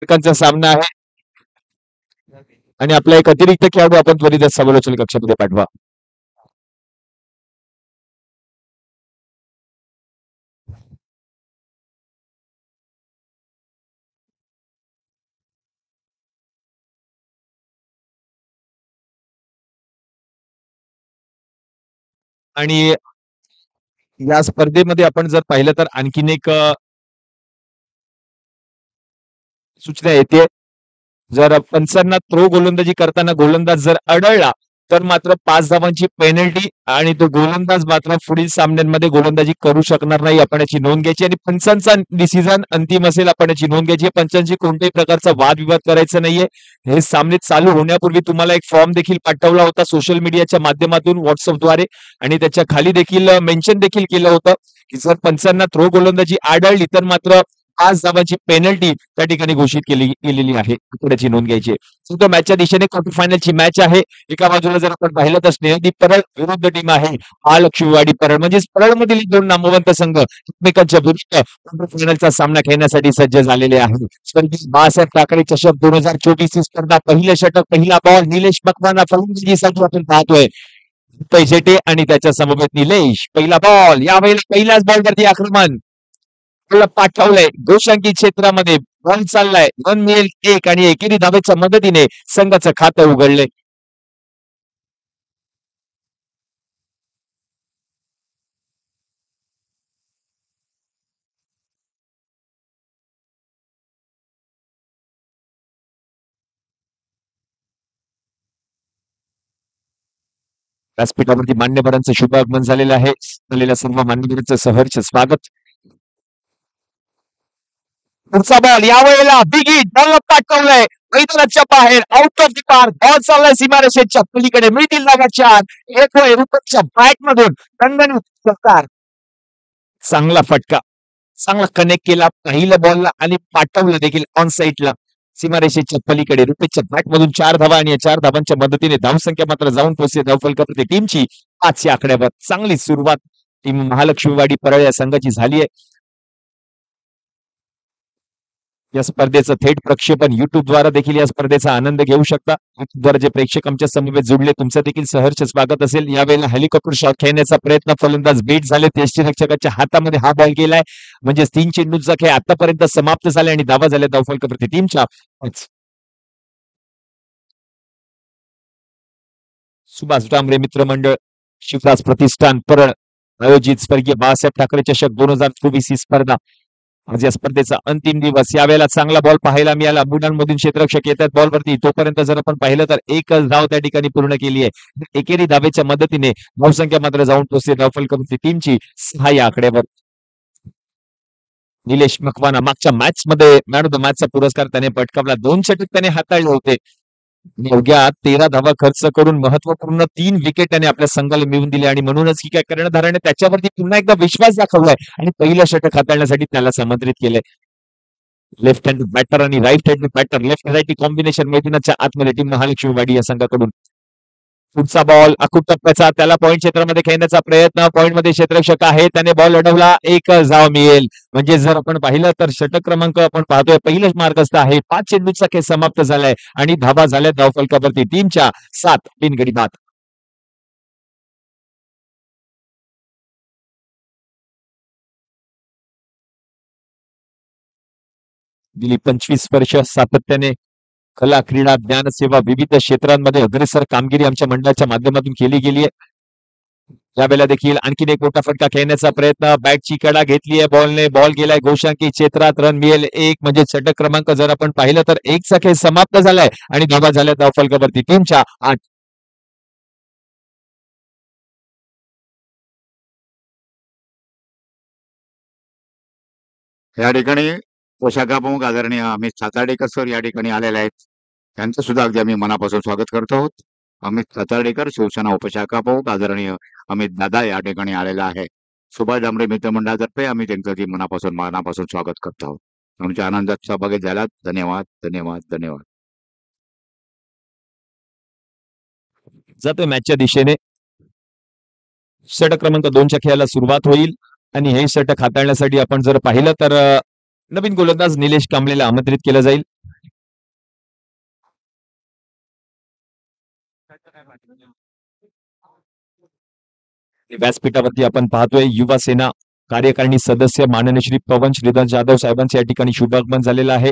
चा सामना आहे आणि आपला एक अतिरिक्त खेळाडू आपण त्वरित समालोचन कक्षामध्ये पाठवा. आणि या स्पर्धेमध्ये आपण जर पाहिलं तर आणखीन एक सूचना येते. जर पंचांना थ्रो गोलंदाजी करताना गोलंदाज जर अडळला तर मात्र 5 धावांची पेनल्टी आणि तो गोलंदाज मात्र पुढील सामन्यांमध्ये गोलंदाजी करू शकणार नाही. आपण याची नोंद घ्यायची आणि पंचांचा डिसिजन अंतिम असेल. आपण याची नोंद घ्यायची. पंचांची कोणत्याही प्रकारचा वादविवाद करायचा नाहीये. हे सामने चालू होण्यापूर्वी तुम्हाला एक फॉर्म देखील पाठवला होता सोशल मीडियाच्या माध्यमातून व्हॉट्सअपद्वारे आणि त्याच्या खाली देखील मेन्शन देखील केलं होतं की जर पंचांना थ्रो गोलंदाजी आढळली तर मात्र 5 धावांची पेनल्टी त्या ठिकाणी घोषित केलेली आहे. त्याची नोंद घ्यायची. तो मॅचच्या दिशेने क्वार्टर फायनलची मॅच आहे. एका बाजूला जर आपण पाहिलं तर स्नेहदीप परळ विरुद्ध टीम आहे महालक्ष्मीवाडी परळ. म्हणजेच परळमधील दोन नामवंत संघ एकमेकांच्या विरुद्ध क्वार्टर फायनलचा सामना खेळण्यासाठी सज्ज झालेले आहे. स्वर्गीय बाळासाहेब ठाकरे चषक 2024 ही स्पर्धा पहिलं षटक पहिला बॉल निलेश मकवाना फलंदाजीसाठी आपण पाहतोय. पैसेटे आणि त्याच्या समवेत निलेश पहिला बॉल यावेळेला पहिल्याच बॉलवरती आक्रमण पाठवलंय गोशांकी क्षेत्रामध्ये. बॉल चाललाय 1 मिळेल 1 आणि एकेरी धावेच्या मदतीने संघाचं खातं उघडलंय. व्यासपीठावरती मान्यवरांचं शुभ आगमन झालेलं आहे. झालेल्या सर्व मान्यवरांचं सहर्ष स्वागत. पुढचा बॉल यावेळेला बिगी बॉल पाठवलंय मैदानाच्या बाहेर out of the park. Ball चाललाय सीमारेषेच्या पलीकडे मिळतील धावा 4. एक वय रुपयाच्या बॅट मधून दणदणीत चांगला फटका चांगला कनेक्ट केला पहिल्या बॉलला आणि पाठवलं देखील ऑन साईडला सीमारेषेच्या पलीकडे. रुपयाच्या बॅट मधून 4 धावा आणि या 4 धावांच्या मदतीने धावसंख्या मात्र जाऊन पोहोचते धावफलकावरती टीमची 5 या आकड्यावर. चांगली सुरुवात टीम महालक्ष्मीवाडी परळ या संघाची झाली आहे. या स्पर्धेचं थेट प्रक्षेपण युट्यूब द्वारा देखील या स्पर्धेचा आनंद घेऊ शकता. युट्यूबद्वारे जे प्रेक्षक आमच्या समवेत जुडले तुमचं देखील सहर्ष स्वागत असेल. यावेळेला हेलिकॉप्टर शॉट खेळण्याचा प्रयत्न फलंदाज बेट झाले. यष्टीरक्षकाच्या हातामध्ये हा बॉल गेलाय. म्हणजे 3 चेंडूंचा खेळ आतापर्यंत समाप्त झाला आणि धावा झाल्या धावफलकावरती टीमच्या 5. सुभाष डांबरे मित्रमंडळ शिवराज प्रतिष्ठान परळ आयोजित स्वर्गीय बाळासाहेब ठाकरे चषक 2024 ही स्पर्धा आज या स्पर्धेचा अंतिम दिवस. यावेळेला चांगला बॉल पाहायला मिळाला. बुडांमधून क्षेत्ररक्षक येतात बॉलवरती. तोपर्यंत जर आपण पाहिलं तर एकच धाव त्या ठिकाणी पूर्ण केली आहे. एकेरी धावेच्या मदतीने धावसंख्या मात्र जाऊन पोहोचते धावफलकावरती टीमची 6 या आकड्यावर. निलेश मकवाना मागच्या मॅच मध्ये मॅन ऑफ द मॅचचा पुरस्कार त्याने पटकावला. 2 षटक त्याने हाताळले होते. अवघ्या 13 धावा खर्च करून महत्वपूर्ण 3 विकेट त्याने आपल्या संघाला मिळवून दिले आणि म्हणूनच की काय कर्णधाराने त्याच्यावरती पुन्हा एकदा विश्वास दाखवलाय आणि पहिलं षटक हाताळण्यासाठी त्याला आमंत्रित केलंय. लेफ्ट हँड बॅटर आणि right hand batter left right combination मैदानाच्या आतमध्ये टीम महालक्ष्मीवाडी या संघाकडून. पुढचा बॉल अकुट टप्प्याचा त्याला पॉईंट क्षेत्रामध्ये खेळण्याचा प्रयत्न. पॉईंट मध्ये क्षेत्ररक्षक आहे त्याने बॉल अडवला. एक धाव मिळेल. म्हणजे जर आपण पाहिलं तर षटक क्रमांक आपण पाहतोय पहिलंच मार्कस्थ आहे. 5 चेंडूचा खेळ समाप्त झालाय आणि धावा झाल्या धावफलकावरती टीमच्या 7 बिनगडी बाद. गेली 25 वर्ष सातत्याने कला क्रीडा ज्ञान सेवा विविध क्षेत्रांमध्ये अग्रेसर कामगिरी आमच्या मंडळाच्या माध्यमातून केली गेली आहे. यावेळेला देखील आणखीन एक मोठा फटका खेळण्याचा प्रयत्न. बॅटची कडा घेतली आहे बॉलने. बॉल गेलाय गोशांकी क्षेत्रात. रन मिळेल 1. म्हणजे षटक क्रमांक जर आपण पाहिलं तर 1चा खेळ समाप्त झालाय आणि धावा झाल्या धावफलकावरती टीमच्या 8. या ठिकाणी पोशाखा प्रमुख आदरणीय अमित साताडेकर सर या ठिकाणी आलेले आहेत. त्यांचं सुद्धा अगदी आम्ही मनापासून स्वागत करतो आहोत. अमित साताडेकर शिवसेना उपशाखा प्रमुख आदरणीय अमित दादा या ठिकाणी आलेला आहे. सुभाष डांबरे मित्रमंडळातर्फे आम्ही त्यांचं मनापासून स्वागत करतो आहोत. आमच्या आनंदात सहभागी झालात. धन्यवाद धन्यवाद धन्यवाद. जातोय मॅचच्या दिशेने. षटक क्रमांक 2च्या खेळाला सुरुवात होईल आणि हे षटक हाताळण्यासाठी आपण जर पाहिलं तर नवीन गोलंदाज निलेश कांबळेला आमंत्रित केलं जाईल. व्यासपीठावरती आपण पाहतोय युवा सेना कार्यकारिणी सदस्य माननीय श्री पवन श्रीधर जाधव साहेबांचे या ठिकाणी शुभागमन झालेलं आहे.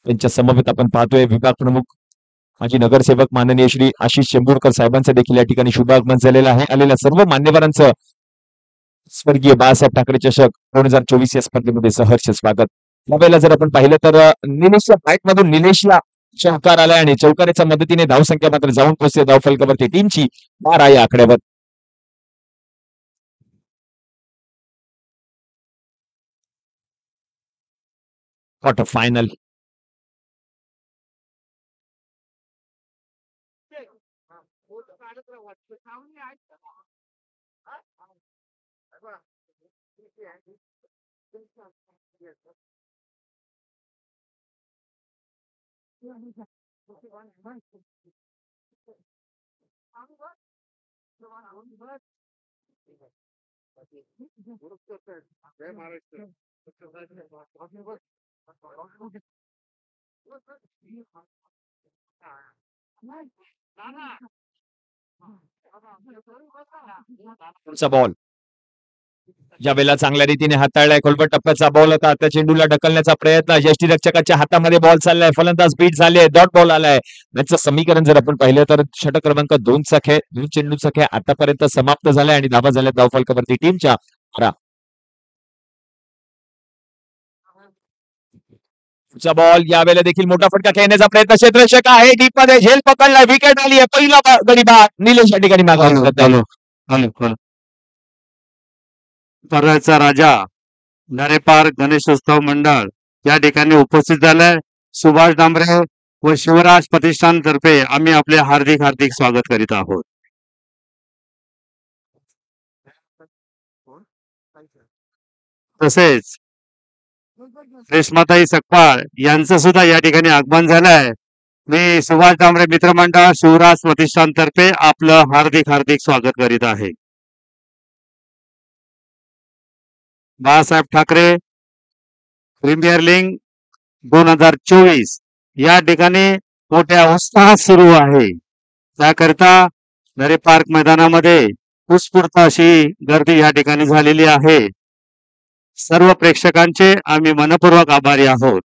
त्यांच्या समवेत आपण पाहतोय विभाग प्रमुख माजी नगरसेवक माननीय श्री आशिष चेंबूरकर साहेबांचं देखील या ठिकाणी शुभागमन झालेलं आहे. आलेल्या सर्व मान्यवरांचं स्वर्गीय बाळासाहेब ठाकरे चषक 2024 या स्पर्धेमध्ये सहर्ष स्वागत. यावेळेला जर आपण पाहिलं तर निलेशच्या फाईट मधून निलेशला चौकार आलाय आणि चौकाराच्या मदतीने धावसंख्या मात्र जाऊन पोहोचते धावफलकावरती टीमची 12 या आकड्यावर. क्वार्टर फायनल पुढचा बॉल यावेळेला चांगल्या रीतीने हाताळलाय. खोलगट टप्प्याचा बॉल होता. त्या चेंडूला ढकलण्याचा प्रयत्न यष्टीरक्षकाच्या हातामध्ये बॉल चाललाय. फलंदाज बीट झाले. डॉट बॉल आलाय. याचं समीकरण जर आपण पाहिलं तर षटक क्रमांक 2चा खेळ 2 चेंडूचा खेळ आतापर्यंत समाप्त झालाय आणि धावा झाल्या धावफलकावरती टीमच्या 12. पुढचा बॉल यावेळेला देखील मोठा फटका खेळण्याचा प्रयत्न क्षेत्ररक्षक आहे. डीप मध्ये झेल पकडलाय. विकेट आली आहे. पहिला गडी बाद निलेश या ठिकाणी मागे परळचा राजा नरेपार गणेशोत्सव मंडळ या ठिकाणी उपस्थित झालाय. सुभाष डांबरे व शिवराज प्रतिष्ठान तर्फे आम्ही आपले हार्दिक हार्दिक स्वागत करीत आहोत. तसेच रेश्माताई सकपाळ यांचं सुद्धा या ठिकाणी आगमन झालंय. मी सुभाष डांबरे मित्रमंडळ शिवराज प्रतिष्ठान तर्फे आपलं हार्दिक हार्दिक स्वागत करीत आहे. बाळासाहेब ठाकरे प्रीमियर लीग 2024 या ठिकाणी मोठ्या उत्साहात सुरू आहे. त्याकरिता नरे पार्क मैदानामध्ये उत्स्फूर्त अशी गर्दी या ठिकाणी झालेली आहे. सर्व प्रेक्षकांचे आम्ही मनपूर्वक आभारी आहोत.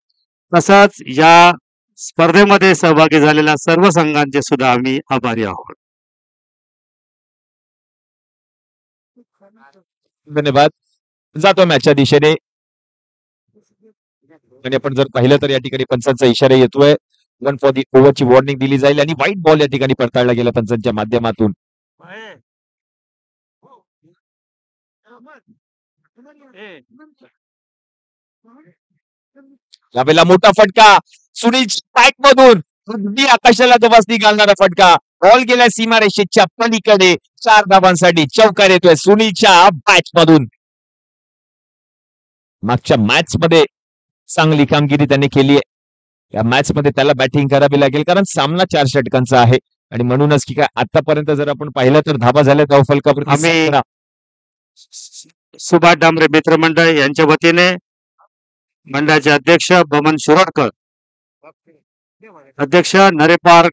तसंच या स्पर्धेमध्ये सहभागी झालेल्या सर्व संघांचे सुद्धा आम्ही आभारी आहोत. धन्यवाद. जातो मॅचच्या दिशेने आणि आपण जर पाहिलं तर या ठिकाणी पंचांचा इशारा येतोय. 1 फॉर दी ओव्हरची वॉर्निंग दिली जाईल आणि व्हाईट बॉल या ठिकाणी पडताळला गेला पंचांच्या माध्यमातून. यावेळेला मोठा फटका सुनील स्पाइक मधून अगदी आकाशाला तपासणी घालणारा फटका. बॉल गेल्या सीमारेषेच्या पलीकडे 4 धावांसाठी चौकार येतोय सुनीलच्या बॅट मधून. मागच्या मॅच मध्ये चांगली कामगिरी त्याने केली आहे. या मॅच मध्ये त्याला बॅटिंग करावी लागेल कारण सामना 4 षटकांचा आहे आणि म्हणूनच की काय आतापर्यंत जर आपण पाहिलं तर धावा झाल्या धावफलकावरती आम्ही 17. सुभाष डांबरे मित्रमंडळ यांच्या वतीने मंडळाचे अध्यक्ष बमन शिरोडकर, अध्यक्ष नरे पार्क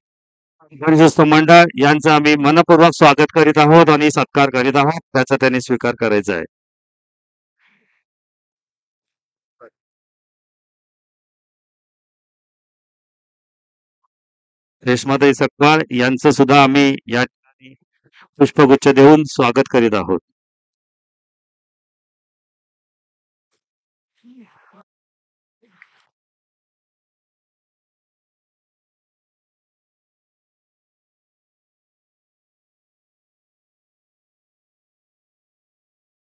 गणेशोत्सव मंडळ यांचं आम्ही मनपूर्वक स्वागत करीत आहोत आणि सत्कार करीत आहोत. त्याचा त्यांनी स्वीकार करायचा आहे. रेश्माताई सकपाळ यांचं सुद्धा आम्ही या ठिकाणी पुष्पगुच्छ देऊन स्वागत करीत आहोत.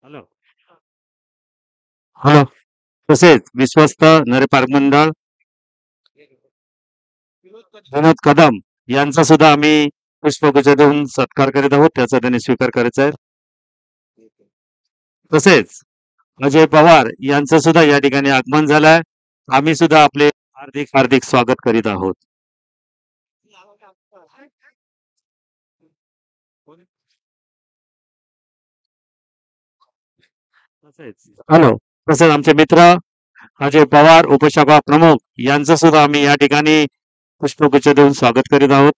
हॅलो हॅलो तसेच विश्वस्त नरे पार्क मंडळ विनोद कदम यांचा सुद्धा आम्ही पुष्पगुच्छ देऊन सत्कार करीत आहोत. त्याचा त्यांनी स्वीकार करायचा आहे. तसेच अजय पवार यांचं सुद्धा या ठिकाणी आगमन झालंय. आम्ही सुद्धा आपले हार्दिक हार्दिक स्वागत करीत आहोत. हॅलो तसेच आमचे मित्र अजय पवार उपशाखा प्रमुख यांचं सुद्धा आम्ही या ठिकाणी पुष्पगुच्छ देऊन स्वागत करीत आहोत.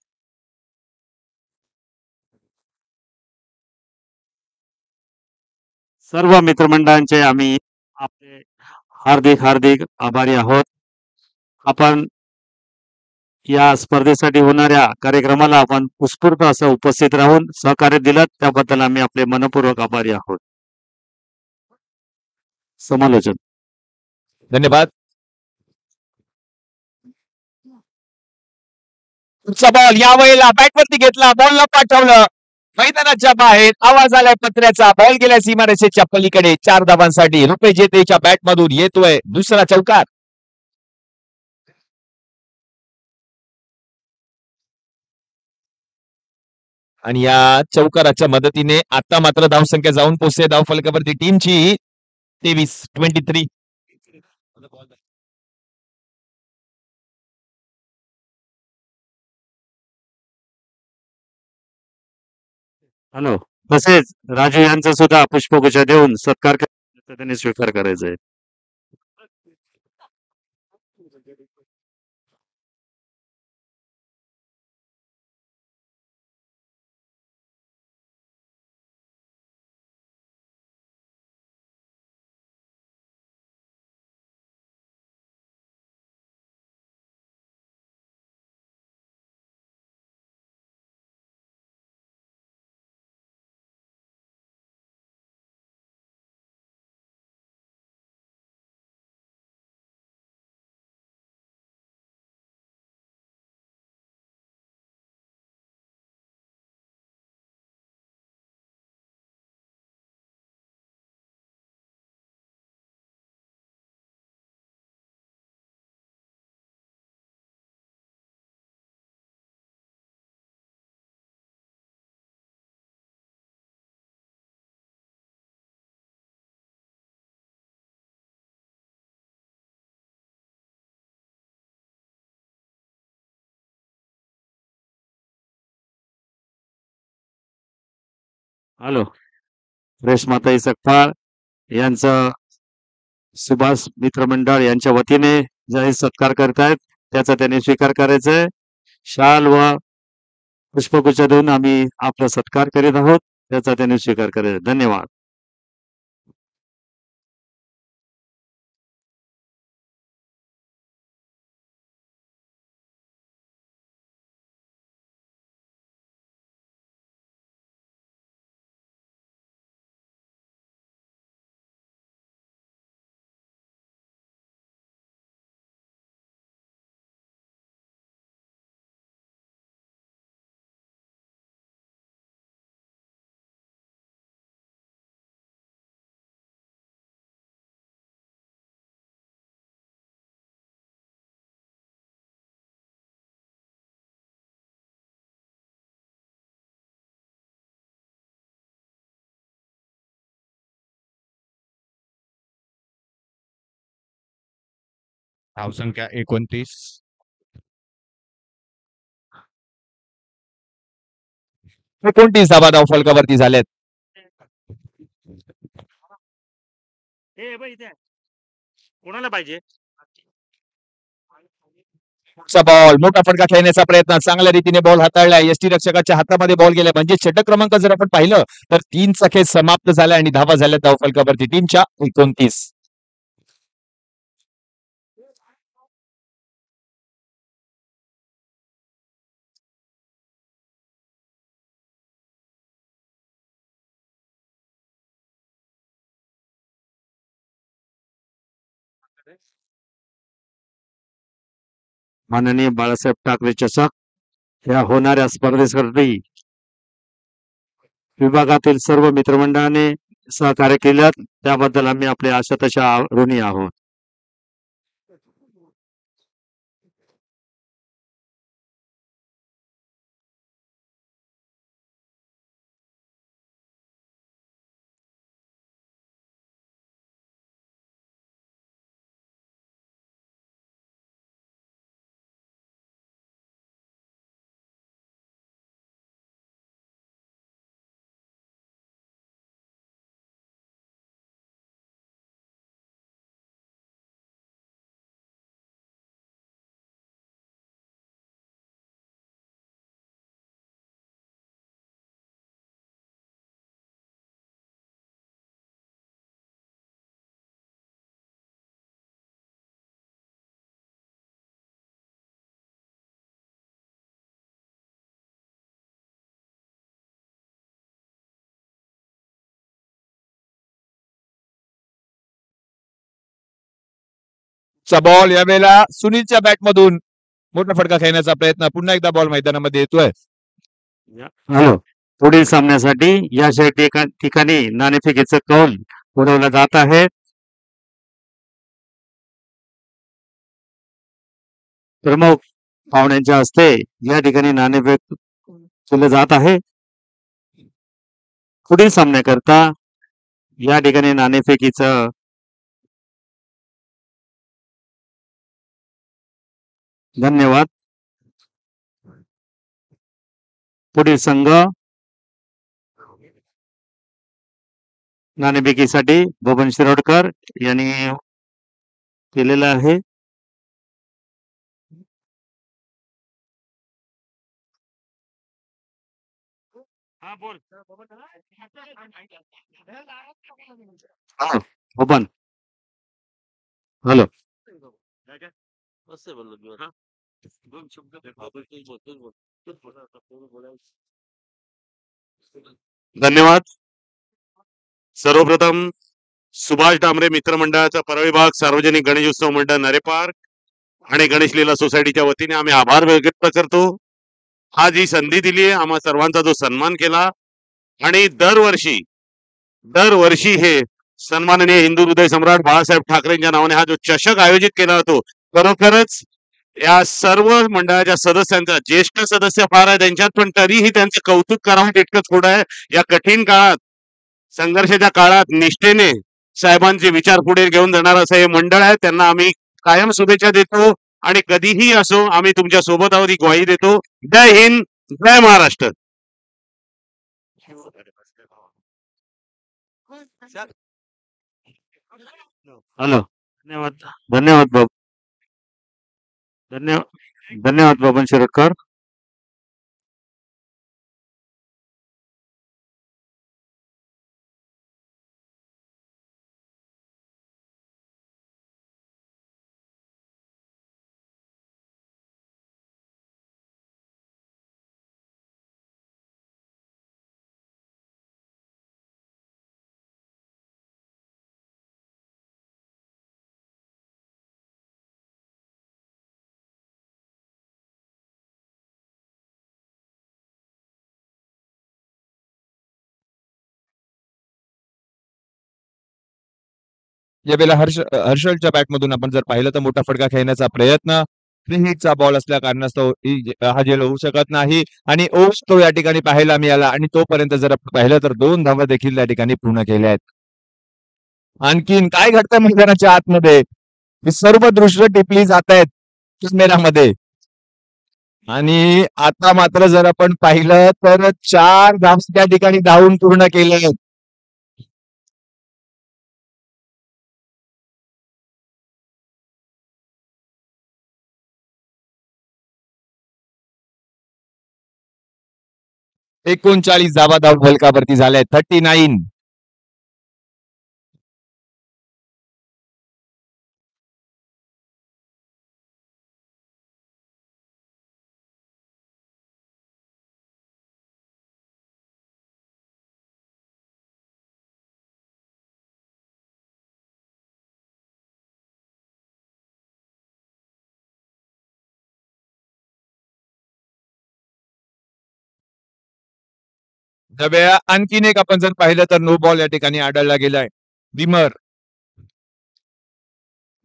सर्व मित्रमंडळांचे आम्ही आपले हार्दिक हार्दिक आभारी आहोत. आपण या स्पर्धेसाठी होणाऱ्या कार्यक्रमाला आपण उत्स्फूर्त असं उपस्थित राहून सहकार्य दिलं त्याबद्दल आम्ही आपले मनपूर्वक आभारी आहोत. समालोचन. धन्यवाद. पुढचा बॉल या वेळेला बॅटवरती घेतला, बॉलला पाठवलं मैदानाच्या बाहेर. आवाज आलाय पत्र्याचा. बॉल गेल्या सीमारेषेच्या पलीकडे. 4 धावांसाठी रुपये जेतेच्या बॅट मधून येतोय दुसरा चौकार. आणि या चौकाराच्या मदतीने आता मात्र धावसंख्या जाऊन पोहोचते धावफलकावरती टीमची 23. हॅलो. तसेच राजू यांचा सुद्धा पुष्पगुच्छ देऊन सत्कार त्यांनी स्वीकार करायचा आहे. हॅलो. रेशमाताई सकपाळ यांचं सुभाष मित्रमंडळ यांच्या वतीने जाहीर सत्कार करतायत त्याचा त्यांनी स्वीकार करायचा आहे. शाल व पुष्पगुच्छ देऊन आम्ही आपला सत्कार करीत आहोत त्याचा त्यांनी स्वीकार करायचा. धन्यवाद. धावसंख्या 29. 29 धावा धावफलकावरती झाल्यात. कोणाला पाहिजे पुढचा बॉल मोठा फटका खेळण्याचा प्रयत्न. चांगल्या रीतीने बॉल हाताळलाय. एसटी रक्षकाच्या हातामध्ये बॉल गेला म्हणजे षटक क्रमांक जर आपण पाहिलं तर 3 खेळ समाप्त झाला आणि धावा झाल्या धावफलकावरती टीमच्या 29. माननीय बाळासाहेब ठाकरे चषक या होणाऱ्या स्पर्धेसाठी विभागातील सर्व मित्रमंडळाने सहकार्य केलं त्याबद्दल आम्ही आपले आशा ऋणी आहोत. चा बॉल यावेळेला सुनीलच्या बॅटमधून मोठा फटका खेळण्याचा प्रयत्न. पुन्हा एकदा बॉल मैदानामध्ये येतोय. हॅलो. पुढील सामन्यासाठी या ठिकाणी नाणेफेकीचं कौल उडवलं जात आहे. प्रमुख पाहुण्यांच्या हस्ते या ठिकाणी नाणेफेक केलं जात आहे. पुढील सामन्याकरता या ठिकाणी नाणेफेकीचं धन्यवाद. पुढील संघ नाणेफेकीसाठी बबन शिरोडकर यांनी केलेलं आहे. बबन. हॅलो. धन्यवाद. सर्वप्रथम सुभाष डांबरे मित्रमंडळाचा परविभाग सार्वजनिक गणेश उत्सव मंडळ नरे पार्क आणि गणेश लीला सोसायटीच्या वतीने आम्ही आभार व्यक्त करतो. आज ही संधी दिली आहे, आम्हा सर्वांचा जो सन्मान केला. आणि दरवर्षी हे सन्माननीय हिंदू हृदय सम्राट बाळासाहेब ठाकरेंच्या नावाने हा जो चषक आयोजित केला जातो, खरोखरच या सर्व मंडळाच्या सदस्यांचा, ज्येष्ठ सदस्य फार आहे त्यांच्यात, पण तरीही त्यांचं कौतुक करावं तितकं थोडं आहे. या कठीण काळात, संघर्षाच्या काळात निष्ठेने साहेबांचे विचार पुढे घेऊन जाणार असं हे मंडळ आहे. त्यांना आम्ही कायम शुभेच्छा देतो आणि कधीही असो आम्ही तुमच्या सोबत आहोत ही ग्वाही देतो. जय हिंद, जय महाराष्ट्र. हॅलो. धन्यवाद. धन्यवाद बाबू. धन्यवाद बबन शिरोडकर. यावेळेला हर्षलच्या बॅटमधून आपण जर पाहिलं तर मोठा फटका खेळण्याचा प्रयत्न. फ्री हिटचा बॉल असल्या कारणास्तव हा झेल होऊ शकत नाही आणि ओव्हर तो या ठिकाणी पाहायला मिळाला आणि तोपर्यंत जर आपण पाहिलं तर 2 धावा देखील या ठिकाणी पूर्ण केल्या आहेत. आणखीन काय घडतंय मैदानाच्या आतमध्ये? ही सर्व दृश्य टिपली जात आहेत कॅमेरामध्ये. आणि आता मात्र जर आपण पाहिलं तर 4 धावा त्या ठिकाणी धावून पूर्ण केले आहेत. एकोणचाळीस धावा धाव फलकावरती झाल्या आहेत. 39. त्यावेळेला आणखीन एक आपण जर पाहिलं तर नो बॉल या ठिकाणी आढळला गेलाय. बिमर,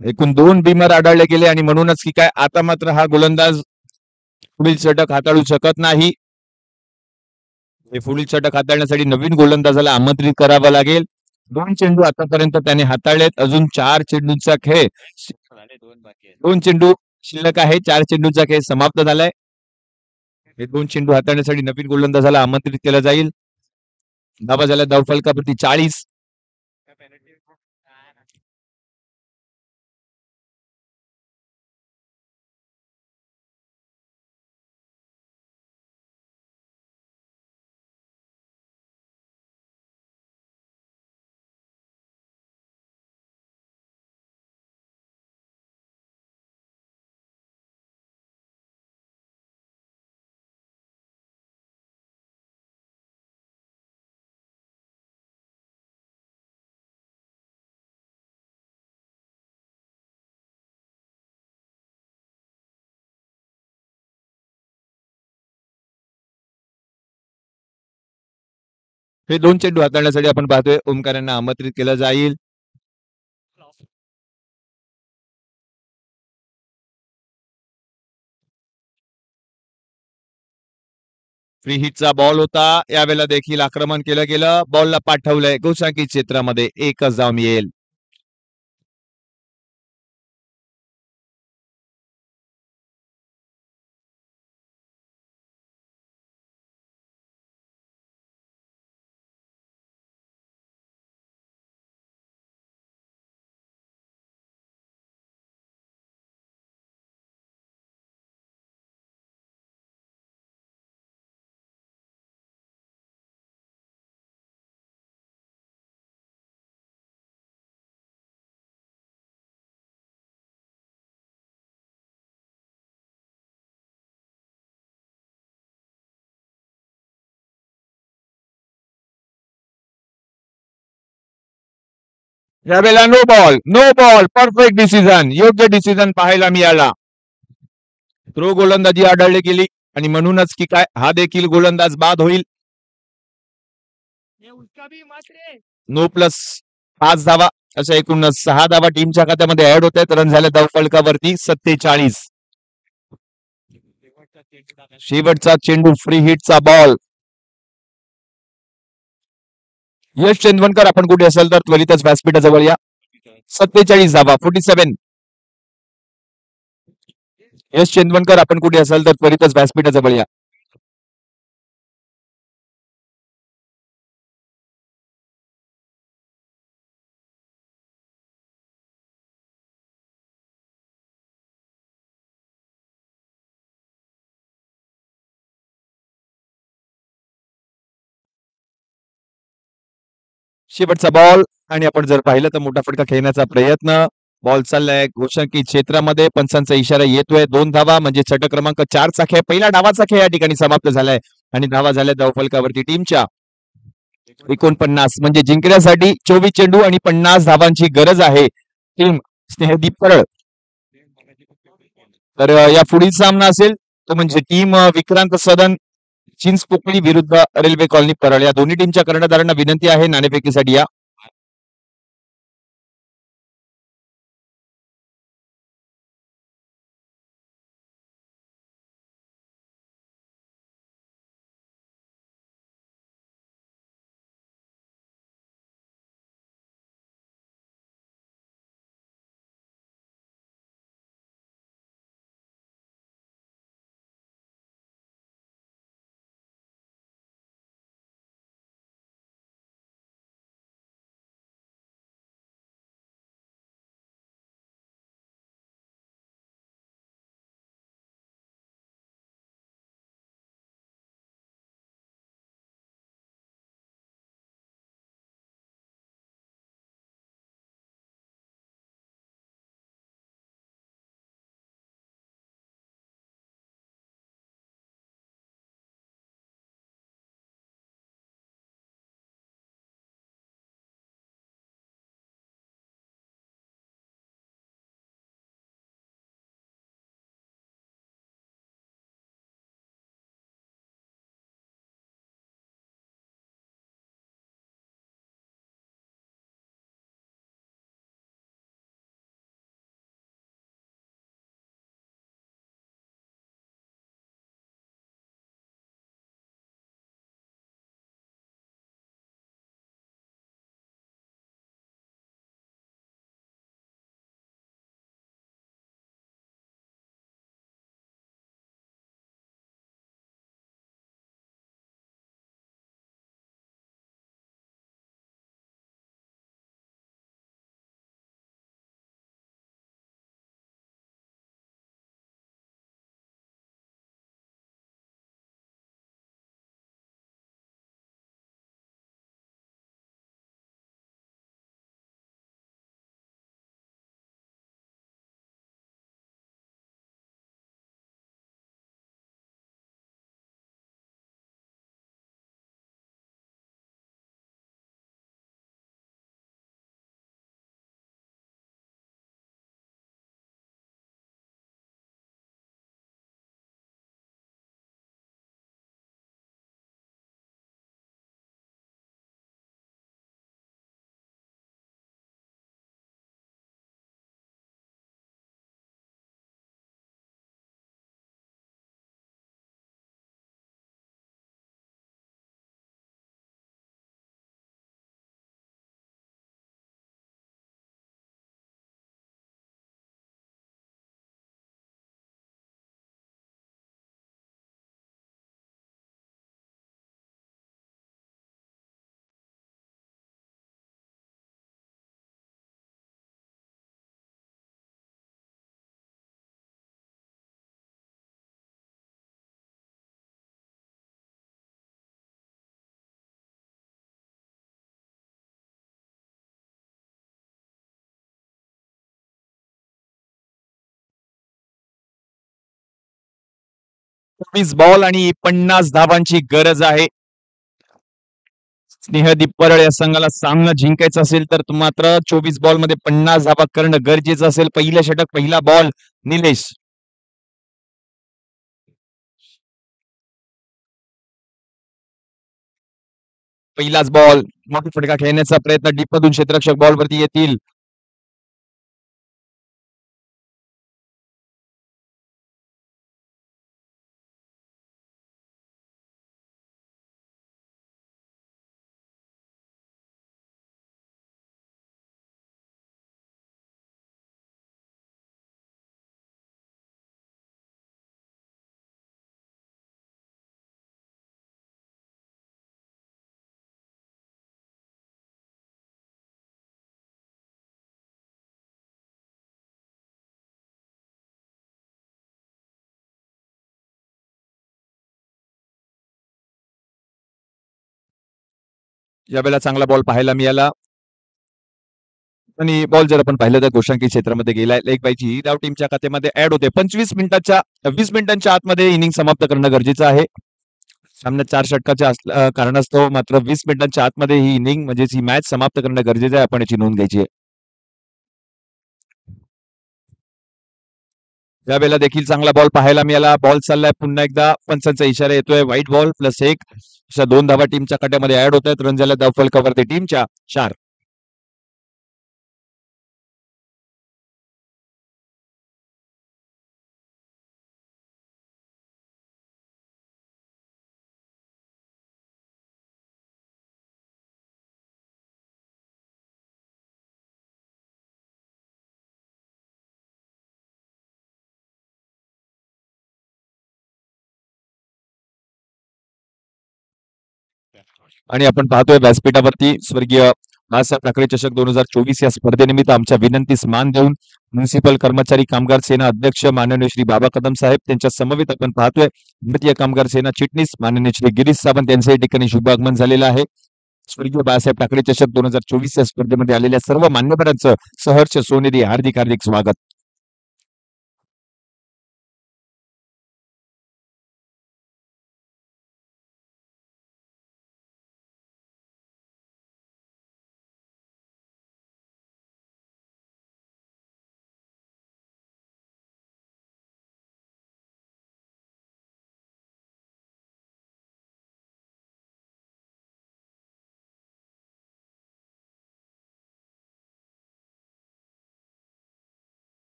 एकूण 2 बिमर आढळले गेले आणि म्हणूनच की काय आता मात्र हा गोलंदाज पुढील षटक हाताळू शकत नाही. हे पुढील षटक हाताळण्यासाठी नवीन गोलंदाजाला आमंत्रित करावं लागेल. 2 चेंडू आतापर्यंत त्याने हाताळलेत. अजून 4 चेंडूंचा खेळ, 2 चेंडू शिल्लक आहे. 4 चेंडूंचा खेळ समाप्त झालाय. हे 2 चेंडू हाताळण्यासाठी नवीन गोलंदाजाला आमंत्रित केलं जाईल. धावा झाल्या धाव फलकावरती 40. हे 2 चेंडू हाताळण्यासाठी आपण पाहतोय ओमकार यांना आमंत्रित केलं जाईल. फ्री हिटचा बॉल होता. यावेळेला देखील आक्रमण केलं गेलं. बॉलला पाठवलंय गोसाकी क्षेत्रामध्ये एकच धाव मिळेल. यावेळेला नो बॉल परफेक्ट डिसिजन, योग्य डिसिजन पाहायला मिळाला. थ्रो गोलंदाजी आढळली गेली आणि म्हणूनच की काय हा देखील गोलंदाज बाद होईल. नो प्लस 5 धावा अशा एकूण 6 धावा टीमच्या खात्यामध्ये ऍड होत आहेत. रन झाले धाव फलकावरती 47. शेवटचा चेंडू फ्री हिटचा बॉल. यश चंदवनकर आपण कुठे असाल तर त्वरितच व्यासपीठाजवळ या. 47 धावा 47. यश चंदवनकर आपण कुठे असाल तर त्वरितच व्यासपीठाजवळ या. शेवटचा बॉल आणि आपण जर पाहिलं तर मोठा फटका खेळण्याचा प्रयत्न. बॉल चाललाय घोषणकी क्षेत्रामध्ये. पंचांचा इशारा येतोय. 2 धावा म्हणजे षटक क्रमांक 4 चा खेळ, पहिला डावाचा खेळ या ठिकाणी समाप्त झालाय आणि धावा झाल्या धाव फलकावरती टीमच्या 49. म्हणजे जिंकण्यासाठी 24 चेंडू आणि 50 धावांची गरज आहे टीम स्नेहदीप परळ. तर या पुढील सामना असेल तो म्हणजे टीम विक्रांत सदन चिंचपोकळी विरुद्ध रेल्वे कॉलनी परळ. या दोन्ही टीमच्या कर्णधारांना विनंती आहे नाणेफेकीसाठी या. 24 बॉल आणि 50 धावांची गरज आहे. स्नेहदीप परळ या संघाला सामना जिंकायचा असेल तर मात्र 24 बॉल मध्ये 50 धावा करणं गरजेचं असेल. पहिलं षटक, पहिला बॉल निलेश. पहिलाच बॉल, मोठा फटका खेळण्याचा प्रयत्न डीपमधून क्षेत्ररक्षक बॉलवरती येतील. यावेळेला चांगला बॉल पाहायला मिळाला आणि बॉल जर आपण पाहिलं तर गोशांकी क्षेत्रामध्ये गेलाय. लेग बायची ही धाव टीमच्या खात्यामध्ये ऍड होते. 20 मिनिटांच्या आतमध्ये इनिंग समाप्त करणं गरजेचं आहे. सामन्यात 4 षटकाच्या कारणास्तव मात्र 20 मिनिटांच्या आतमध्ये ही इनिंग म्हणजे ही मॅच समाप्त करणं गरजेचं आहे. आपण याची नोंद घ्यायची आहे. यावेळेला देखील चांगला बॉल पाहायला मिळाला. बॉल चाललाय पुन्हा एकदा पंचांचा इशारा येतोय. व्हाईट बॉल +1 अशा 2 धावा टीमच्या खात्यामध्ये ऍड होत आहेत. रन झाल्या धाव फलकावरती टीमच्या 4. आणि आपण पाहतोय व्यासपीठावरती स्वर्गीय बाळासाहेब ठाकरे चषक 2024 या स्पर्धेनिमित्त आमच्या विनंतीस मान देऊन म्युनिसिपल कर्मचारी कामगार सेना अध्यक्ष माननीय श्री बाबा कदम साहेब त्यांच्या समवेत आपण पाहतोय भारतीय कामगार सेना चिटणीस माननीय श्री गिरीश सावंत यांचं या ठिकाणी शुभागमन झालेलं आहे. स्वर्गीय बाळासाहेब ठाकरे चषक 2024 या स्पर्धेमध्ये आलेल्या सर्व मान्यवरांचं सहर्ष सोनेरी हार्दिक हार्दिक स्वागत.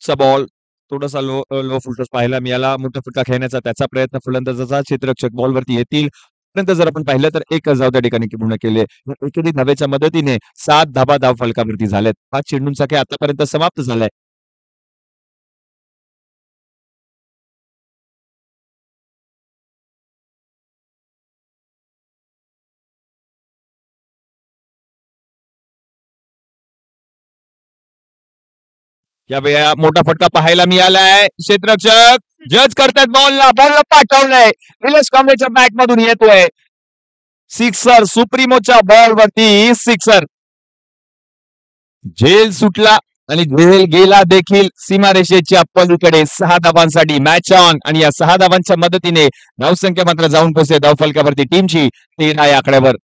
चा बॉल थोडासा लो फुलटॉस पाहायला मिळाला. मोठा फटका खेळण्याचा त्याचा प्रयत्न फलंदाजाचा. क्षेत्ररक्षक बॉलवरती येतील. पर्यंत जर आपण पाहिलं तर 1 धाव त्या ठिकाणी पूर्ण केले. एकेरी धावेच्या मदतीने 7 धावा धाव फलकावरती झाल्यात. 5 चेंडूंचा खेळ आतापर्यंत समाप्त झालाय. या वेळा मोठा फटका पाहायला मिळालाय. क्षेत्ररक्षक जज करतात बॉलला पाठवलंय. निलेश कांबळेच्या बॅट मधून येतोय. सिक्सर, सुप्रीमोच्या बॉलवरती सिक्सर. झेल सुटला आणि झेल गेला देखील सीमारेषेच्या पलीकडे. 6 धावांसाठी मॅच ऑन आणि या 6 धावांच्या मदतीने धावसंख्या मात्र जाऊन पोहोचते धाव फलकावरती टीमची 13 या आकड्यावर.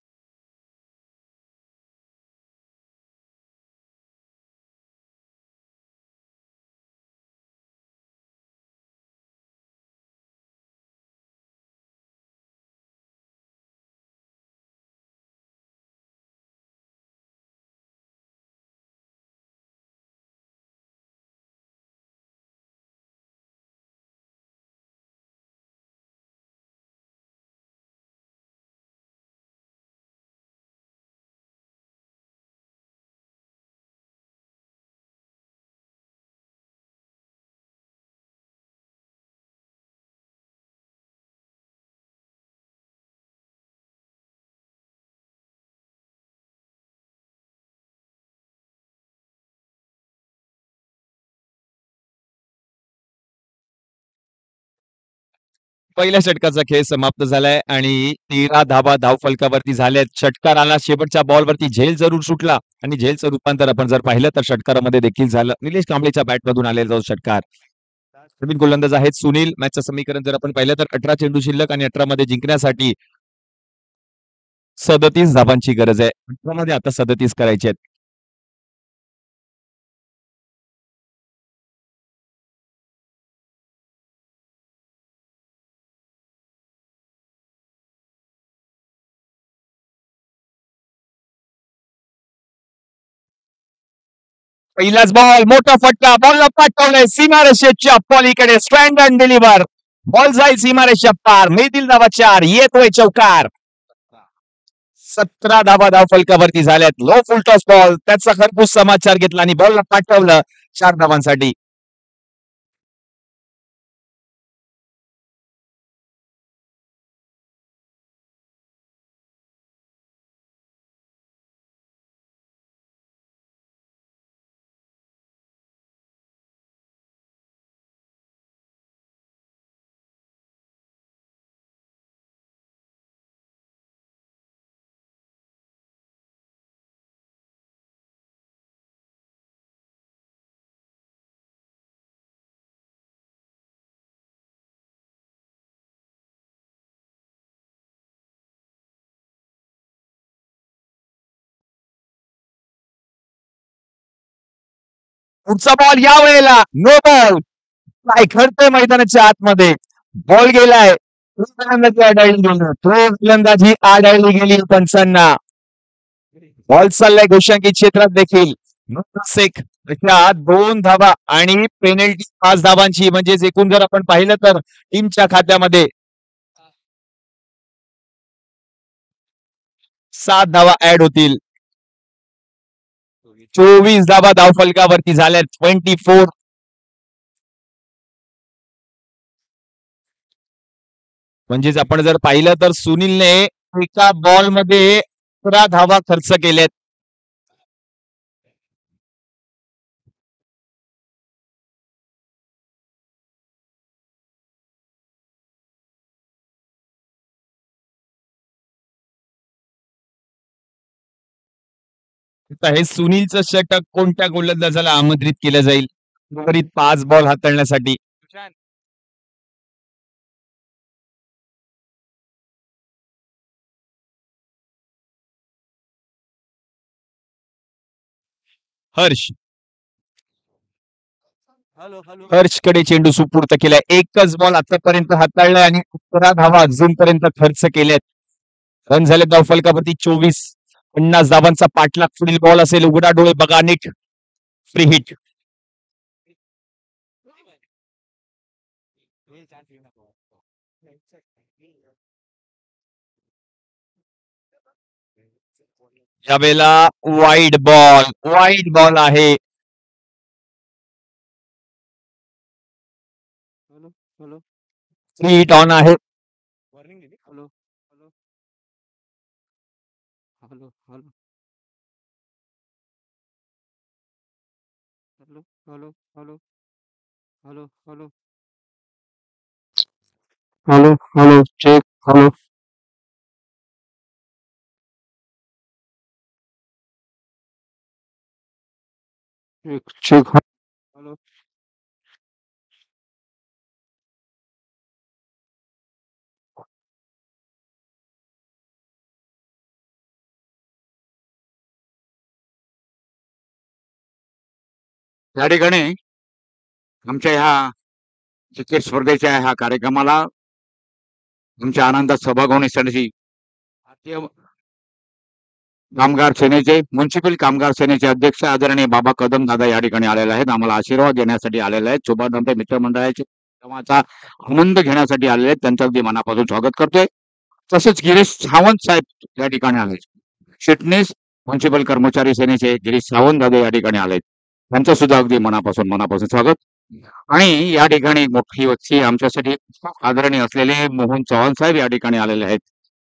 पहिल्या षटकाचा खेळ समाप्त झालाय आणि 13 धावा धावफलकावरती झाल्यात. षटकार आला शेवटच्या बॉलवरती झेल जरूर सुटला आणि झेलचं रूपांतर आपण जर पाहिलं तर षटकारामध्ये देखील झालं. निलेश कांबळेच्या बॅटमधून आलेला जो षटकार. नवीन गोलंदाज आहेत सुनील. मॅचचं समीकरण जर आपण पाहिलं तर 18 चेंडू शिल्लक आणि 18 मध्ये जिंकण्यासाठी 37 धावांची गरज आहे. 18 मध्ये आता 37 करायचे आहेत. पहिलाच बॉल मोठा फटका बॉलला पाठवलाय सीमारेषेच्या पलीकडे स्ट्रँड अँड डिलिव्हर. बॉल जाईल सीमारेषेच्या पार. मिळतील धावा 4. येतोय चौकार. 17 धावा धावफलकावरती झाल्यात. लो फुल टॉस बॉल त्याचा खरपूस समाचार घेतला आणि बॉलला पाठवलं 4 धावांसाठी. पुढचा बॉल या वेळेला नो बॉल. काय घडतंय मैदानाच्या आतमध्ये. बॉल गेलाय. गोलंदाजी आढळली गेली पंचांना. बॉल चाललाय घोषांकित क्षेत्रात देखील. अशा 2 धावा आणि पेनल्टी 5 धावांची म्हणजेच एकूण जर आपण पाहिलं तर टीमच्या खात्यामध्ये 7 धावा ऍड होतील. 24 धावा धावफलकावरती झाल्यात. 24. म्हणजेच आपण जर पाहिलं तर सुनीलने एका बॉल मध्ये 11 धावा खर्च केल्यात. हे सुनीलचं षटक कोणत्या गोलंदाजाला आमंत्रित केलं जाईल उर्वरित 5 बॉल हाताळण्यासाठी. हर्ष. हर्षकडे चेंडू सुपूर्त केलाय. एकच बॉल आतापर्यंत हाताळलाय आणि 11 धावा अजूनपर्यंत खर्च केल्यात. रन झाले धावफलकावरती 24. 50 धावांचा पाठलाग. पुढील बॉल असेल. उघडा डोळे बघा नीट. Free hit. यावेळेला वाईड बॉल आहे. फ्री हिट ऑन आहे. Hello check. Hello check. या ठिकाणी आमच्या ह्या क्रिकेट स्पर्धेच्या ह्या कार्यक्रमाला आमच्या आनंदात सहभाग होण्यासाठी भारतीय कामगार सेनेचे म्युन्सिपल कामगार सेनेचे अध्यक्ष आदरणीय बाबा कदम दादा या ठिकाणी आलेले आहेत. आम्हाला आशीर्वाद देण्यासाठी आलेले आहेत. शुभारंभ मित्रमंडळाचे तेव्हाचा आनंद घेण्यासाठी आलेले आहेत. त्यांचं अगदी मनापासून स्वागत करतोय. तसेच गिरीश सावंत साहेब या ठिकाणी आले. शिटणीस म्युन्सिपल कर्मचारी सेनेचे गिरीश सावंत दादा या ठिकाणी आलेत. त्यांचं सुद्धा अगदी मनापासून स्वागत. आणि या ठिकाणी मोठी व्यक्ती आमच्यासाठी आदरणीय असलेले मोहन चव्हाण साहेब या ठिकाणी आलेले आहेत.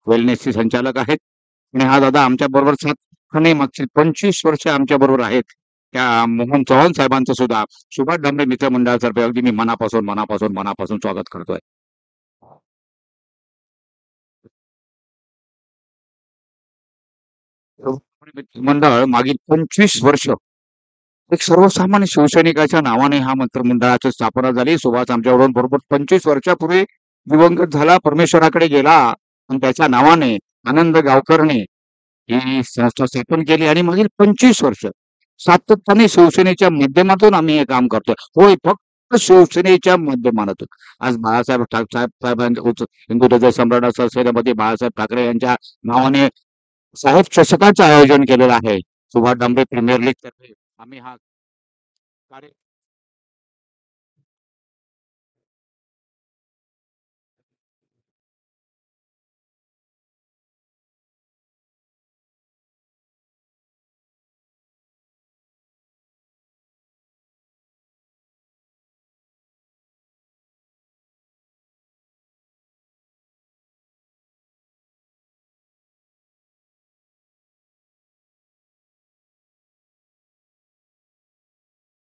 वेलनेसचे संचालक आहेत आणि हा दादा आमच्या बरोबर मागची 25 वर्ष आमच्या बरोबर आहेत. त्या मोहन चव्हाण साहेबांचं सुद्धा सुभाष डांबरे मित्र मंडळातर्फे अगदी मी मनापासून स्वागत करतोय. मंडळ मागील 25 वर्ष एक सर्वसामान्य शिवसैनिकाच्या नावाने हा मंत्रिमंडळाची स्थापना झाली. सुभाष आमच्याबरोबर बरोबर 25 वर्षापूर्वी दिवंगत झाला, परमेश्वराकडे गेला आणि त्याच्या नावाने आनंद गावकरने ही संस्था स्थापन केली आणि मागील 25 वर्ष सातत्याने शिवसेनेच्या माध्यमातून आम्ही हे काम करतोय. होय, फक्त शिवसेनेच्या माध्यमातून. आज बाळासाहेब साहेबांच्या हिंदू हृदय सम्राट असं सेनापती बाळासाहेब ठाकरे यांच्या नावाने साहेब चषकाचं आयोजन केलेलं आहे. सुभाष डांबरे प्रीमियर लीग तर्फे आम्ही हा कार्य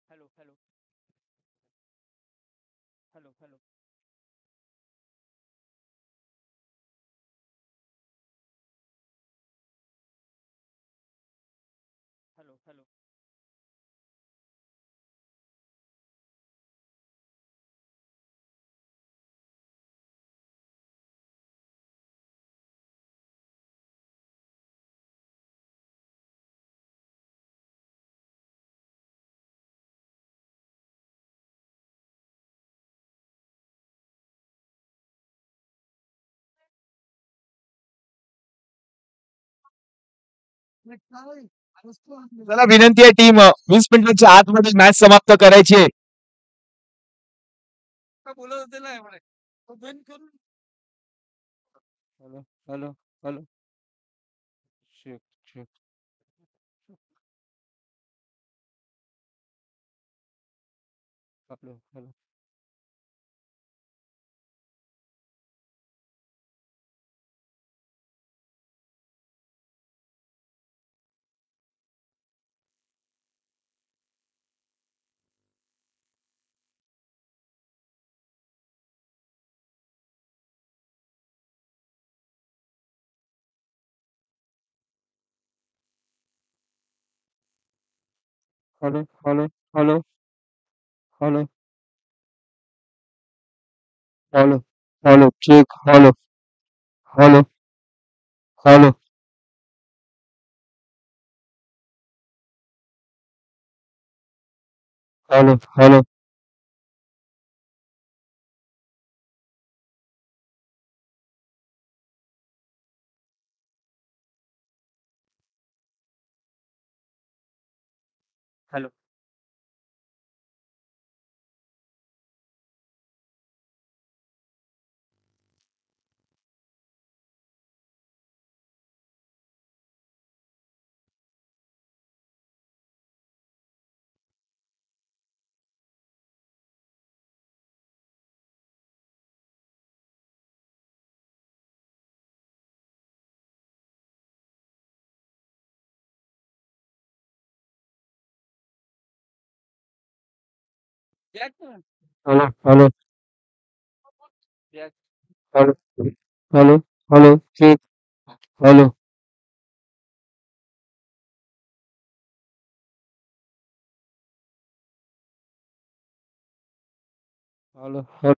hello hello hello hello hello hello चला विनंती आहे टीम 20 मिनिटांच्या आतमध्ये मॅच समाप्त करायची आहे. Hello hello hello check check hello hello hello hello hello hello hello hello check hello hello hello hello hello hello hello hello hello hello hello check hello hello hello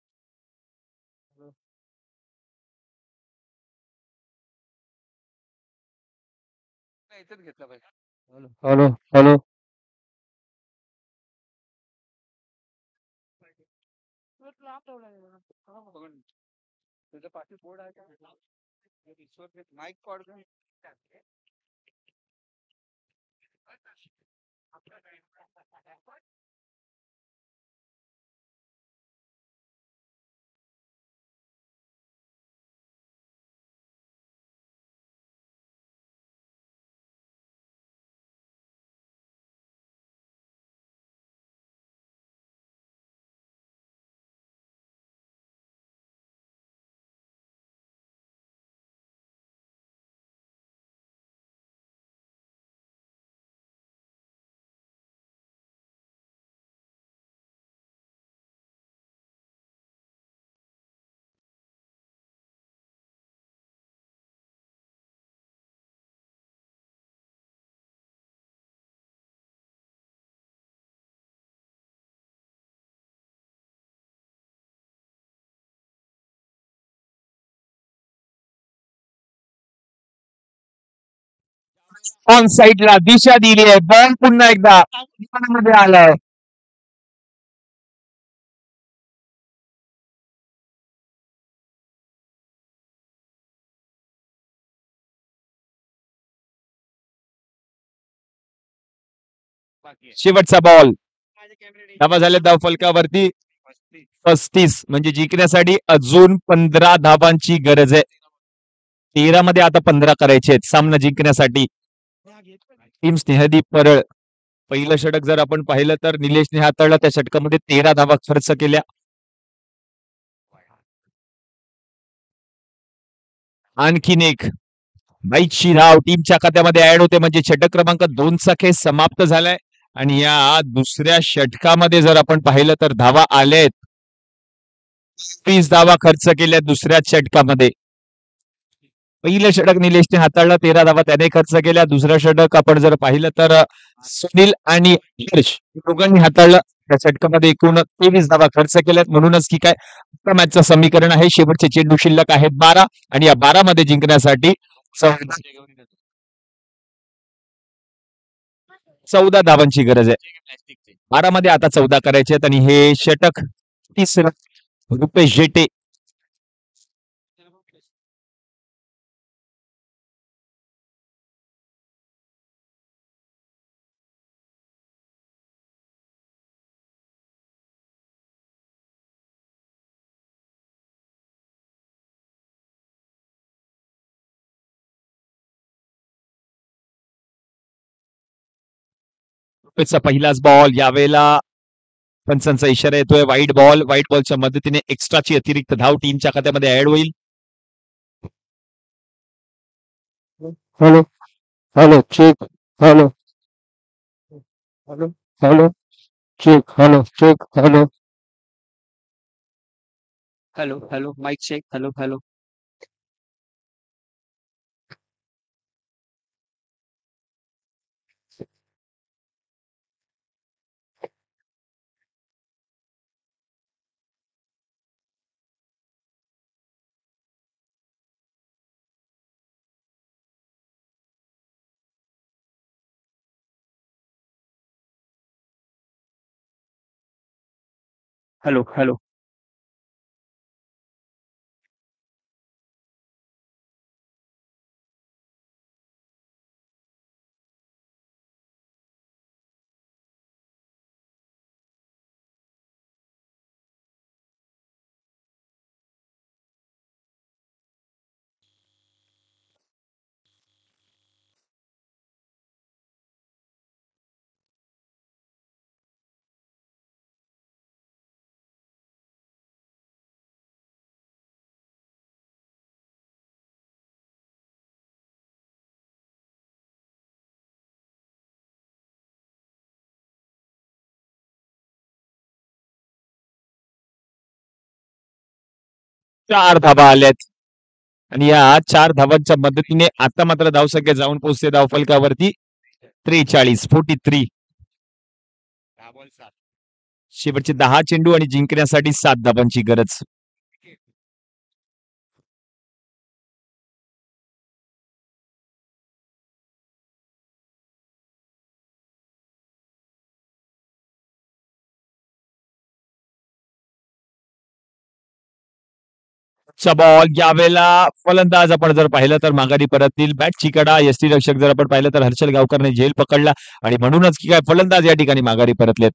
इथेच घेतला पाहिजे. Hello hello hello तुझ्या पाठी board आहे का mic cord on साईडला दिशा दिली आहे. बॉल पुन्हा एकदा मध्ये आलाय. शेवटचा बॉल. धावा झाल्या धाव फलकावरती 35 म्हणजे जिंकण्यासाठी अजून 15 धावांची गरज आहे. 13 मध्ये आता 15 करायचे आहेत सामना जिंकण्यासाठी. टीम स्नेहदीप परळ पहिलं षटक जर आपण पाहिलं तर निलेशने हाताळलं. त्या षटकामध्ये 13 धावा खर्च केल्या. आणखीन एक बाईकची धाव टीमच्या खात्यामध्ये ऍड होते म्हणजे षटक क्रमांक 2 चा खेळ समाप्त झालाय. आणि या दुसऱ्या षटकामध्ये जर आपण पाहिलं तर धावा आल्यात. 30 धावा खर्च केल्या दुसऱ्या षटकामध्ये. पहिलं षटक निलेशने हाताळलं. 13 धावा त्याने खर्च केल्या. दुसरं षटक आपण जर पाहिलं तर सुनील आणि हर्ष दोघांनी हाताळलं. त्या षटकामध्ये एकूण 23 धावा खर्च केल्यात. म्हणूनच की काय मॅचचं समीकरण आहे. शेवटचे चेंडू शिल्लक आहेत 12 आणि या 12 मध्ये जिंकण्यासाठी 14 धावांची गरज आहे. 12 मध्ये आता 14 करायचे आहेत आणि हे षटक तिसरं रुपेश जेटे रुपेशचा पहिलाच बॉल. यावेळेला पंचांचा इशारा येतोय व्हाईट बॉल. व्हाईट बॉलच्या मदतीने एक्स्ट्राची अतिरिक्त धाव टीमच्या खात्यामध्ये ऍड होईल. Hello hello check. Hello hello hello check. Hello check. Hello hello hello mic check. Hello hello hello hello चार धावा आल्यात आणि या 4 धावांच्या मदतीने आता मात्र धावसंख्या जाऊन पोहोचते धावफलकावरती 43. शेवटचे 10 चेंडू आणि जिंकण्यासाठी 7 धावांची गरज. बॉल. यावेळेला फलंदाज आपण जर पाहिलं तर माघारी परततील. बॅटची कडा यष्टीरक्षक जर आपण पाहिलं तर हर्षल गावकरने झेल पकडला आणि म्हणूनच की काय फलंदाज या ठिकाणी माघारी परतलेत.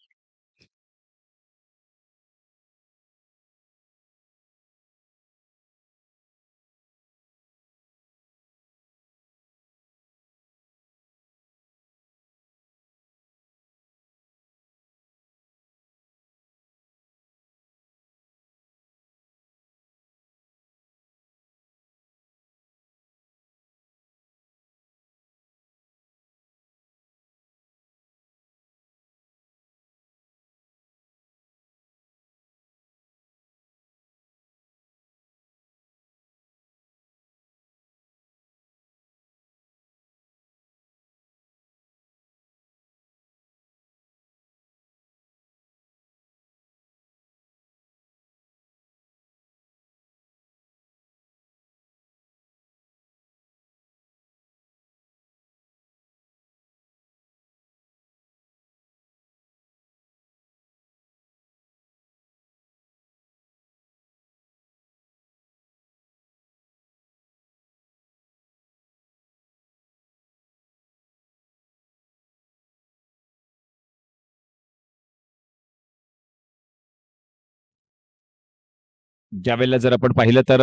ज्यावेळेला जर आपण पाहिलं तर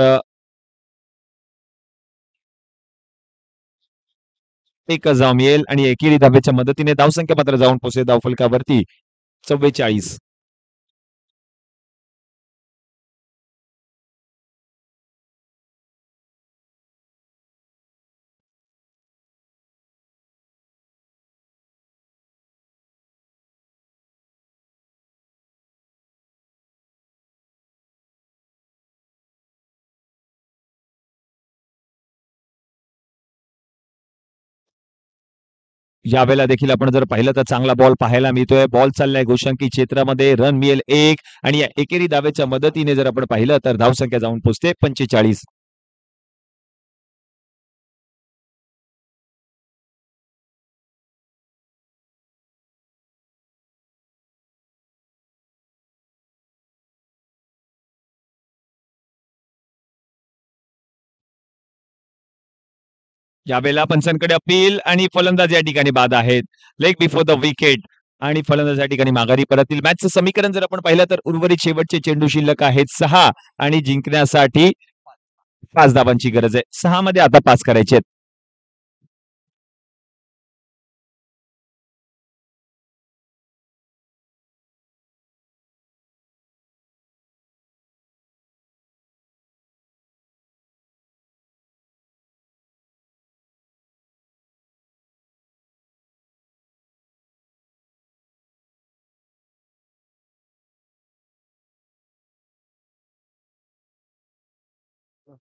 एक धाव मिळेल आणि एकेरी धाब्याच्या मदतीने धावसंख्या मात्र जाऊन पोहोचेल धावफलकावरती 44. यावेळेला देखील आपण जर पाहिलं तर चांगला बॉल पाहायला मिळतोय. बॉल चाललाय गोशांकी क्षेत्रामध्ये. रन मिळेल 1 आणि या एकेरी धाब्याच्या मदतीने जर आपण पाहिलं तर धावसंख्या जाऊन पोहोचते 45. यावेळेला पंचांकडे अपील आणि फलंदाज या ठिकाणी बाद आहेत. लेग बिफोर द विकेट आणि फलंदाज या ठिकाणी माघारी परततील. मॅचचं समीकरण जर आपण पाहिलं तर उर्वरित शेवटचे चेंडू शिल्लक आहेत 6 आणि जिंकण्यासाठी 5 धावांची गरज आहे. 6 मध्ये आता 5 करायचे आहेत.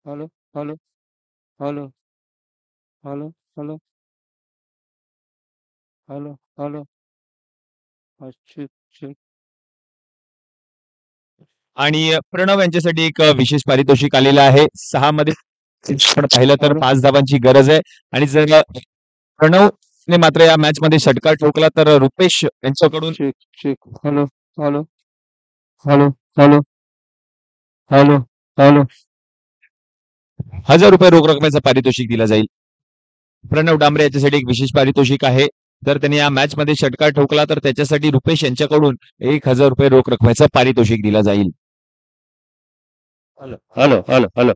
Hello hello hello hello hello hello hello अच्छा आणि प्रणव यांच्यासाठी एक विशेष पारितोषिक आलेलं आहे. 6 मध्ये आपण पाहिलं तर हॅलो 5 धावांची गरज आहे आणि जर प्रणवने मात्र या मॅच मध्ये षटकार ठोकला तर रुपेश यांच्याकडून check check hello hello hello hello hello hello 1000 रुपये रोख रकमेचं पारितोषिक दिलं जाईल. प्रणव डांबरे याच्यासाठी एक विशेष पारितोषिक आहे. जर त्यांनी या मॅच मध्ये षटकार ठोकला तर त्याच्यासाठी रुपेश यांच्याकडून 1000 रुपये रोख रकमेचं पारितोषिक दिलं जाईल. हॅलो हॅलो हॅलो हॅलो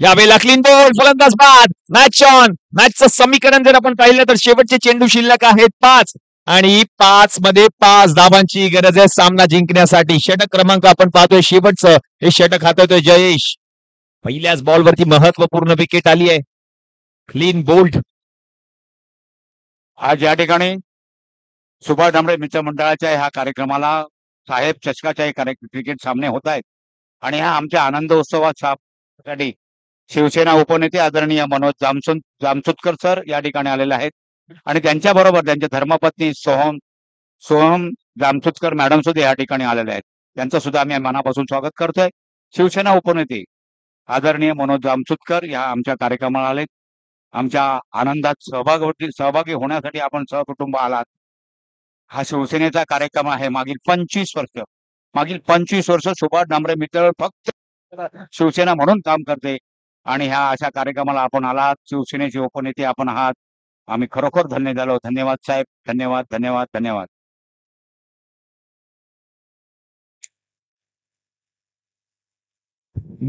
यावेळेला क्लीन बॉल, फलंदाज बाद, मॅच ऑन. मॅचचं समीकरण जर आपण पाहिलं तर शेवटचे चेंडू शिल्लक आहेत 5 आणि 5 मध्ये 5 धावांची गरज आहे सामना जिंकण्यासाठी. षटक क्रमांक आपण पाहतोय शेवटचं, हे षटक हाताळतोय जयेश. पहिल्याच बॉलवरती महत्वपूर्ण विकेट आली आहे. Clean bowled. आज या ठिकाणी सुभाष डांबरे मित्र मंडळाच्या ह्या कार्यक्रमाला साहेब चषकाचे क्रिकेट सामने होत आहेत आणि ह्या आमच्या आनंद उत्सवासाठी शिवसेना उपनेते आदरणीय मनोज जामसुतकर सर या ठिकाणी आलेले आहेत आणि त्यांच्याबरोबर त्यांच्या धर्मपत्नी सोहम सोहम जामसुतकर मॅडम सुद्धा या ठिकाणी आलेले आहेत. त्यांचं सुद्धा आम्ही मनापासून स्वागत करतोय. शिवसेना उपनेते आदरणीय मनोज जामसुतकर या आमच्या कार्यक्रमाला आलेत. आमच्या आनंदात सहभागी होण्यासाठी आपण सहकुटुंब आलात. हा शिवसेनेचा कार्यक्रम आहे. मागील 25 वर्ष सुभाष डांबरे मित्र फक्त शिवसेना म्हणून काम करते आणि ह्या अशा कार्यक्रमाला आपण आलात. शिवसेनेचे उपनेते आपण आहात. आम्ही खरोखर धन्य झालो. धन्यवाद साहेब. धन्यवाद धन्यवाद धन्यवाद.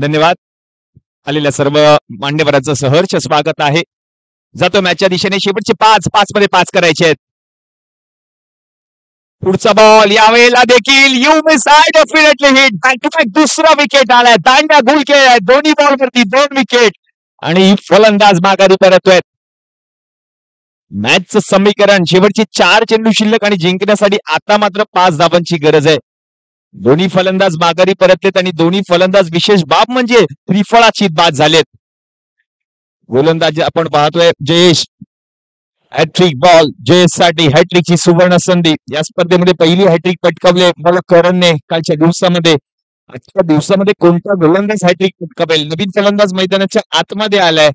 धन्यवाद. आलेल्या सर्व मान्यवरांचं सहर्ष स्वागत आहे. जातो मॅचच्या दिशेने. शेवटचे 5 मध्ये 5 करायचे आहेत. पुढचा बॉल यावेळेला देखील you miss I definitely hit. Back to back दुसरा विकेट आलाय. दांड्या गुल केलाय. दोन्ही बॉलवरती 2 विकेट आणि फलंदाज माघारी परततोय. मॅचचं समीकरण शेवटचे 4 चेंडू शिल्लक आणि जिंकण्यासाठी आता मात्र 5 धावांची गरज आहे. दोन्ही फलंदाज माघारी परतलेत आणि दोन्ही फलंदाज विशेष बाब म्हणजे त्रिफळाचीत बाद झालेत. गोलंदाज आपण पाहतोय जयेश. हॅट्रिक बॉल जयेशसाठी हॅट्रिकची सुवर्ण संधी. या स्पर्धेमध्ये पहिली हॅट्रिक पटकावली मला करणने कालच्या दिवसामध्ये. आजच्या दिवसामध्ये कोणता गोलंदाज हॅट्रिक पटकावेल? नवीन फलंदाज मैदानाच्या आतमध्ये आलाय.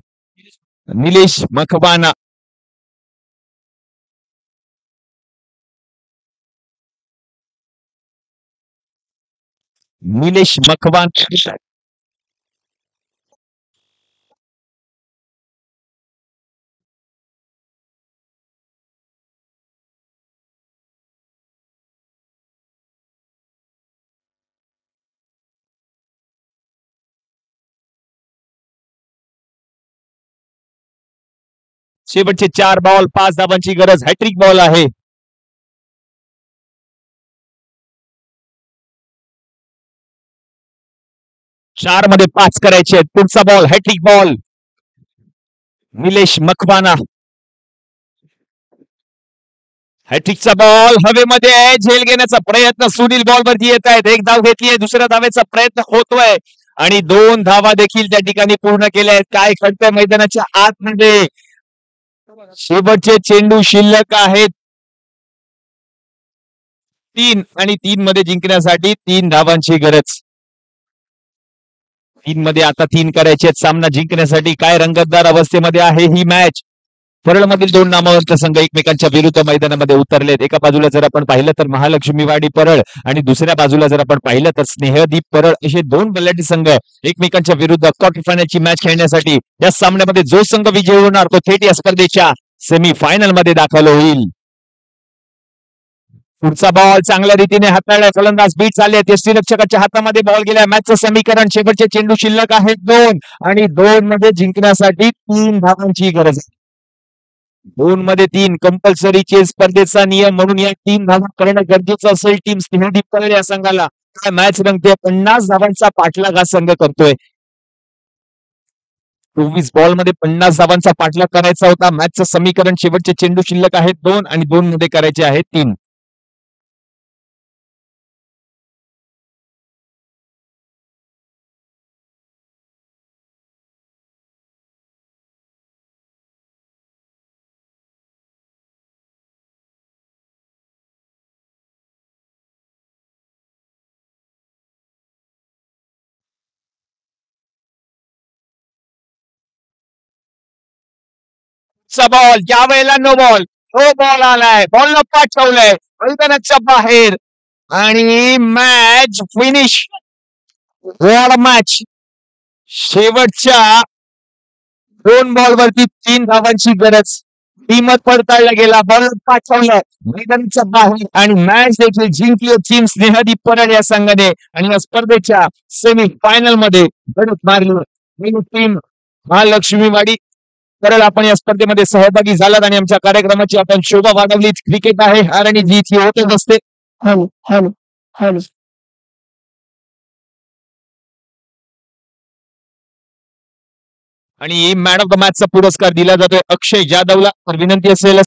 निलेश मखबाना. निलेश मखबाना शेवटचे 4 बॉल 5 धावांची गरज. हॅट्रिक बॉल आहे. चार मध्ये 5 करायचे आहेत. पुढचा ball hat-trick ball. Nilesh Makwana. हॅट्रिकचा बॉल हवेमध्ये आहे. झेल घेण्याचा प्रयत्न. सुनील बॉल वरती येत आहेत. एक धाव घेतली आहे. दुसऱ्या धावेचा प्रयत्न होतोय आणि 2 धावा देखील त्या ठिकाणी पूर्ण केल्या आहेत. काय घडतंय मैदानाच्या आतमध्ये. शेवटचे चेंडू शिल्लक आहेत 3 आणि 3 मध्ये जिंकण्यासाठी 3 धावांची गरज. 3 मध्ये आता 3 करायचे आहेत सामना जिंकण्यासाठी. काय रंगतदार अवस्थेमध्ये आहे ही मॅच. परळमधील 2 नामवंत संघ एकमेकांच्या विरुद्ध मैदानामध्ये उतरलेत. एका बाजूला जर आपण पाहिलं तर महालक्ष्मीवाडी परळ आणि दुसऱ्या बाजूला जर आपण पाहिलं तर स्नेहदीप परळ. असे 2 बलाढ्य संघ एकमेकांच्या विरुद्ध क्वार्टर फायनलची मॅच खेळण्यासाठी या सामन्यामध्ये जो संघ विजयी होणार तो थेट या स्पर्धेच्या सेमी फायनल मध्ये दाखल होईल. पुढचा बॉल चांगल्या रीतीने हाताळलाय. फलंदाज बीट चालले. यष्टीरक्षकाच्या हातामध्ये बॉल गेला. मॅचचं समीकरण. शेवटचे चेंडू शिल्लक आहेत 2 आणि 2 मध्ये जिंकण्यासाठी 3 धावांची गरज. 2 मध्ये 3 कंपल्सरीचे स्पर्धेचा नियम म्हणून या 3 धावा करणं गरजेचं असेल. टीम स्नेहदीप परळ या संघाला. काय मॅच रंगते. 50 धावांचा पाठलाग हा संघ करतोय. 24 बॉल मध्ये 50 धावांचा पाठलाग करायचा होता. मॅचचं समीकरण. शेवटचे चेंडू शिल्लक आहेत 2 आणि 2 मध्ये करायचे आहेत 3. बॉल या वेळेला नो बॉल. नो बॉल आलाय. बॉलला पाठवलंय मैदानाच्या बाहेर आणि मॅच फिनिश. मॅच शेवटच्या 2 बॉल वरती 3 धावांची गरज. टीमत पडताळला गेला. बॉल पाठवलाय मैदानाच्या बाहेर आणि मॅच देखील जिंकली टीम स्नेहदीप परळ या संघाने आणि या स्पर्धेच्या सेमी फायनल मध्ये धडक मारली टीम महालक्ष्मीवाडी परळ. आपण या स्पर्धेमध्ये सहभागी झालात आणि आमच्या कार्यक्रमाची आपण शोभा वाढवली. क्रिकेट आहे हार आणि जीत ही होतच असते. आणि मॅन ऑफ द मॅचचा पुरस्कार दिला जातोय अक्षय जाधवला. तर विनंती असेल